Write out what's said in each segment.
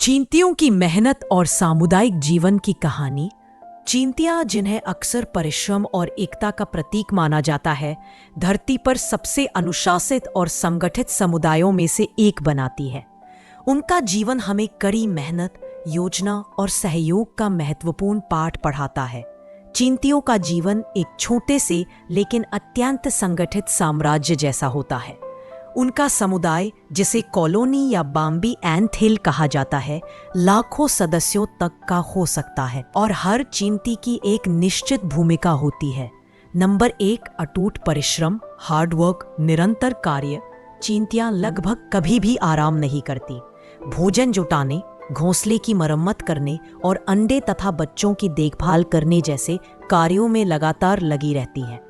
चींटियों की मेहनत और सामुदायिक जीवन की कहानी। चींटियां, जिन्हें अक्सर परिश्रम और एकता का प्रतीक माना जाता है, धरती पर सबसे अनुशासित और संगठित समुदायों में से एक बनाती है। उनका जीवन हमें कड़ी मेहनत, योजना और सहयोग का महत्वपूर्ण पाठ पढ़ाता है। चींटियों का जीवन एक छोटे से लेकिन अत्यंत संगठित साम्राज्य जैसा होता है। उनका समुदाय, जिसे कॉलोनी या बाम्बी एंट हिल कहा जाता है, लाखों सदस्यों तक का हो सकता है और हर चींटी की एक निश्चित भूमिका होती है। नंबर 1, अटूट परिश्रम, हार्डवर्क, निरंतर कार्य। चींटियां लगभग कभी भी आराम नहीं करती। भोजन जुटाने, घोंसले की मरम्मत करने और अंडे तथा बच्चों की देखभाल करने जैसे कार्यों में लगातार लगी रहती हैं।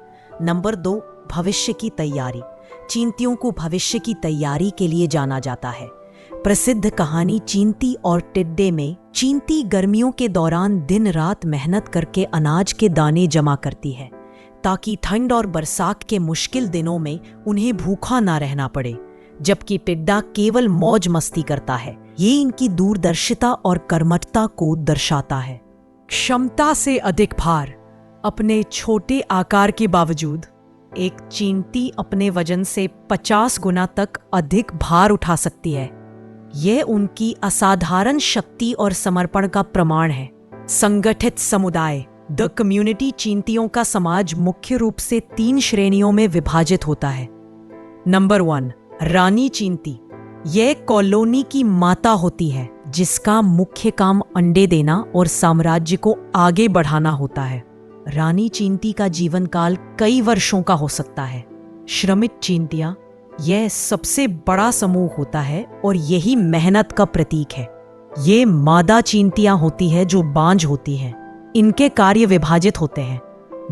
नंबर 2, भविष्य की तैयारी। चींटियों को भविष्य की तैयारी के लिए जाना जाता है। प्रसिद्ध कहानी चींटी और टिड्डे में चींटी गर्मियों के दौरान दिन रात मेहनत करके अनाज के दाने जमा करती है ताकि ठंड और बरसात के मुश्किल दिनों में उन्हें भूखा ना रहना पड़े, जबकि टिड्डा केवल मौज मस्ती करता है। ये इनकी दूरदर्शिता और कर्मठता को दर्शाता है। क्षमता से अधिक भार। अपने छोटे आकार के बावजूद एक चींटी अपने वजन से 50 गुना तक अधिक भार उठा सकती है। यह उनकी असाधारण शक्ति और समर्पण का प्रमाण है। संगठित समुदाय, द कम्युनिटी। चींटियों का समाज मुख्य रूप से 3 श्रेणियों में विभाजित होता है। नंबर 1, रानी चींटी। यह कॉलोनी की माता होती है, जिसका मुख्य काम अंडे देना और साम्राज्य को आगे बढ़ाना होता है। रानी चींटी का जीवन काल कई वर्षों का हो सकता है। श्रमिक चींटियां, यह सबसे बड़ा समूह होता है और यही मेहनत का प्रतीक है। ये मादा चींटियां होती है जो बांझ होती हैं। इनके कार्य विभाजित होते हैं: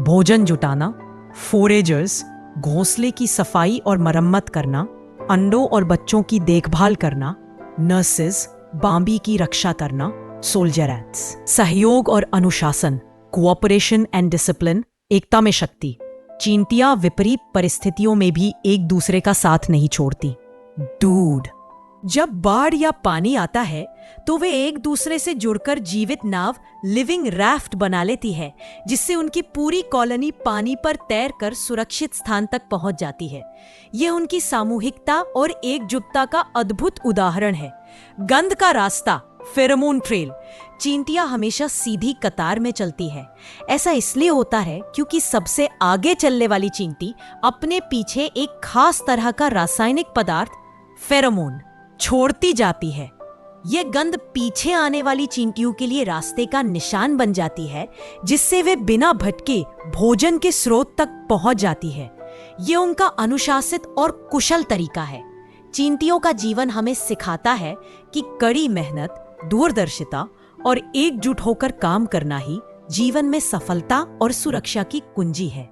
भोजन जुटाना, फोरेजर्स, घोंसले की सफाई और मरम्मत करना, अंडों और बच्चों की देखभाल करना, नर्सेस, बाम्बी की रक्षा करना, सोल्जरेट्स। सहयोग और अनुशासन, कोऑपरेशन एंड डिसिप्लिन, एकता में शक्ति। चींटियां विपरीत परिस्थितियों में भी एक दूसरे का साथ नहीं छोड़ती। डूड। जब बाढ़ या पानी आता है तो वे एक दूसरे से जुड़कर जीवित नाव, लिविंग राफ्ट बना लेती है, जिससे उनकी पूरी कॉलोनी पानी पर तैरकर सुरक्षित स्थान तक पहुंच जाती है। यह उनकी सामूहिकता और एकजुटता का अद्भुत उदाहरण है। गंध का रास्ता, फेरोमोन ट्रेल। चींटियां हमेशा सीधी कतार में चलती है। ऐसा इसलिए होता है क्योंकि सबसे आगे चलने वाली चींटी अपने पीछे एक खास तरह का रासायनिक पदार्थ, फेरोमोन, छोड़ती जाती है। यह गंध पीछे आने वाली चींटियों के लिए रास्ते का निशान बन जाती है, जिससे वे बिना भटके भोजन के स्रोत तक पहुंच जाती है। यह उनका अनुशासित और कुशल तरीका है। चींटियों का जीवन हमें सिखाता है कि कड़ी मेहनत, दूरदर्शिता और एकजुट होकर काम करना ही जीवन में सफलता और सुरक्षा की कुंजी है।